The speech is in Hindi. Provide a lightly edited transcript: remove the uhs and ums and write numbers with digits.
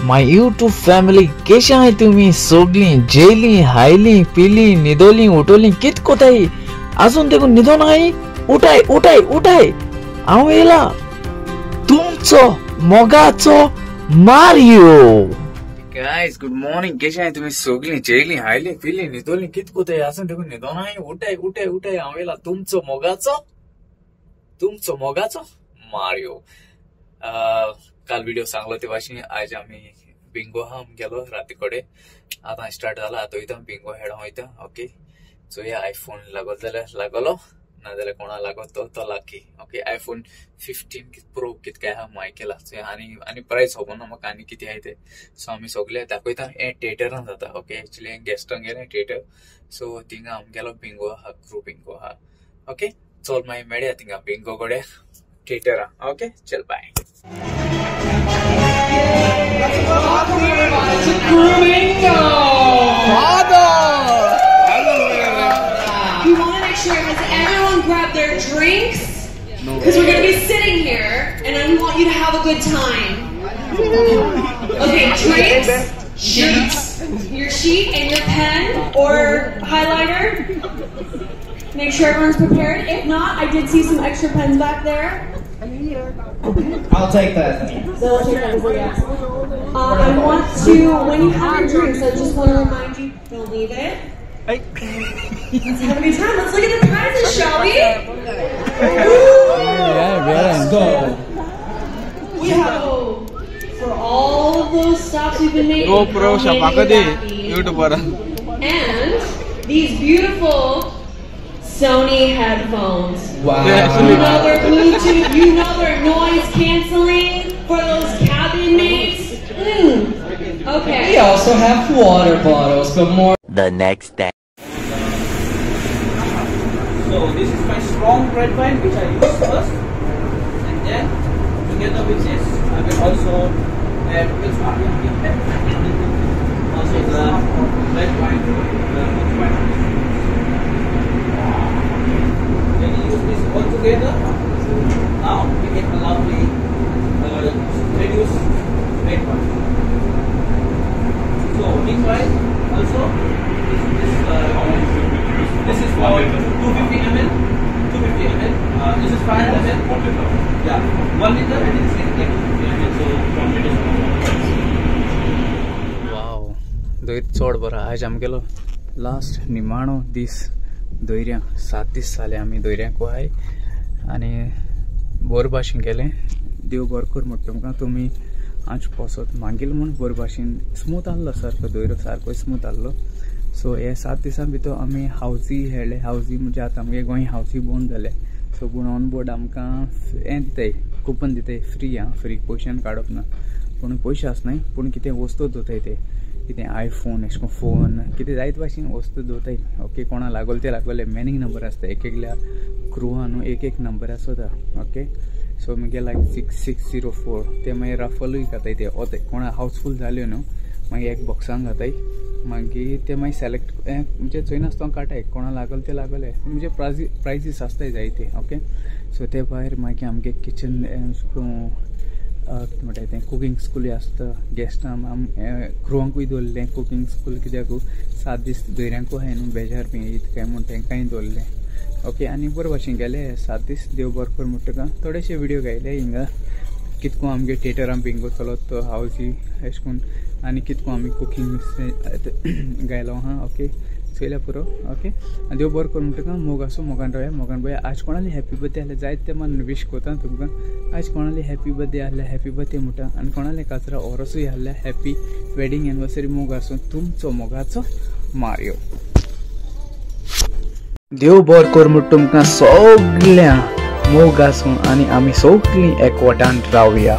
माय यूट्यूब फॅमिली कशी आहे तुम्ही सगळी जेली हायली पिली निदोली उठवली कित कोताई अजून देखून निदो नाही उठाय उठाय उठाय आवेला तुमचो मोगाचो मारियो गाइस गुड मॉर्निंग कशी आहे तुम्ही सगळी जेली हायली पिली निदोली कित कोताई अजून देखून निदो नाही उठाय उठाय उठाय आवेला तुमचो मोगाचो मारियो काल व्हिडिओ सांगलो ते भाशी आज आम्ही बिंगो हा गेलो राती कडे आता स्टार्ट झाला आता इथं बिंगो हेड वयता ओके सो या आयफोन लागत जाल्यार लागलो ना जाल्यार कोणा लागत तो लाकी ओके आयफोन 15 प्रो कित काय हा मायकेला सो आणि प्राइस होबो ना म्हाका आनी किती आहे ते सो आम्ही सगळे दाखयता हे थिएटरान जाता ओके एक्चुअली गेस्टांक गेले थिएटर सो थिंगा आम गेलो बिंगो हा क्रू बिंगो हा ओके चल मागीर मेळया थिंगा बिंगो कडे थिएटरा ओके चल bye You want to make sure has everyone grabbed their drinks? No. Because we're going to be sitting here, and I want you to have a good time. Okay, drinks, sheets, your sheet and your pen or highlighter. Make sure everyone's prepared. If not, I did see some extra pens back there. I'll take that. They'll take that as a yes. I want to, when you have your drinks, I just want to remind you, don't leave it. Let's have a good time. Let's look at the prizes, shall we? Let's go. We have, for all of those stops we've been making, GoPro, Shapakadi, YouTuber. And these beautiful Sony headphones. Wow. You know they're Bluetooth, you know they're noise canceling for those cabin mates. Okay. We also have water bottles, but more. The next day. So this is my strong red wine which I use first, and then together with this I will also add which one? Also the red wine, which wine? When you use this all together, now we get a lovely reduced red wine. So meanwhile also this is for 250 ml. 250 ml. This is 500 ml. 1 liter. Yeah, 1 liter and it's like 250 ml. So from it is. वाव दोईर चोड बरा आज आम गेलो लास्ट निमाणो दीस दोयऱ्या 7 दीस जाले आमी दोयऱ्यांक आहाय आनी बोर भाशेन गेले देव बरो कर म्हणटा तुमकां तुमी आज पोसत मागील म्हूण बरे भाशेन स्मूथ आहलो सारको दोयरो सारको स्मूथ आहलो सो हे 7 दिसां भितर आमी हावजी हेळ्ळे हावजी म्हणजे आतां आमगे गोंय हावजी बंद जाले सो पूण ऑन बोर्ड आमकां हें दिताय कुपन दिताय फ्री पयशान काडप ना पूण पयशे आसनाय पूण कितें वस्तू दोताय ते कितें आयफोन एशें कोन्न फोन कितें जायत भाशेन वस्तू दोताय ओके कोणा लागोल ते लागोले मॅनिंग नंबर आसता एकल्या क्रुआ न्हू एक नंबर आसता ओके सो मागीर लायक 6604 ते मागीर राफलूय घाताय ते ओते कोणा हावसफूल जाल्यो न्हू मागीर एक बॉक्सान घाताय मागीर ते मागीर सेलेक्ट म्हणजे चोय नासतना काटाय कोणा लागोल ते लागोले म्हणजे प्रायजीस आसताय जायते ओके सो ते भायर मागीर आमगे किचन म्हणटा तें कुकींग स्कूल आसता गेस्टां क्रुवांकूय दवरलें कुकींग स्कूल कित्याक 7 दीस दोयऱ्यांकूय आहाय न्हू बेजार बी इतकें म्हण तेंकांय दवरलें ओके आनी बरे भाशेन गेले 7 दीस देव बरो कर म्हणटका थोडेशे व्हिडिओ घायले हिंगा कितको आमगे थिएटरान बिंगो चलत तो हावजी अशें करून आनी कितको आमी कुकींग गायलो हा ओके चोयल्या पुरो ओके आनी देव बरो कर म्हणटका मोग आसूं मोगान रावया मोगान बोया आज कोणाली हॅपी बर्थडे आहले जायते मन विश कोता तुमकां आज कोणाली हॅपी बर्थडे आहले हॅपी बर्थडे म्हणटा आनी कोणाले काजरा ओरोसूय आहले हॅपी वेडिंग एनिवर्सरी मोग आसूं तुमचो मोगाचो मारियो देव बरो कर म्हूण तुमकां सगळ्या मोग आसूं आनी आमी सगळीं एकवटान रावया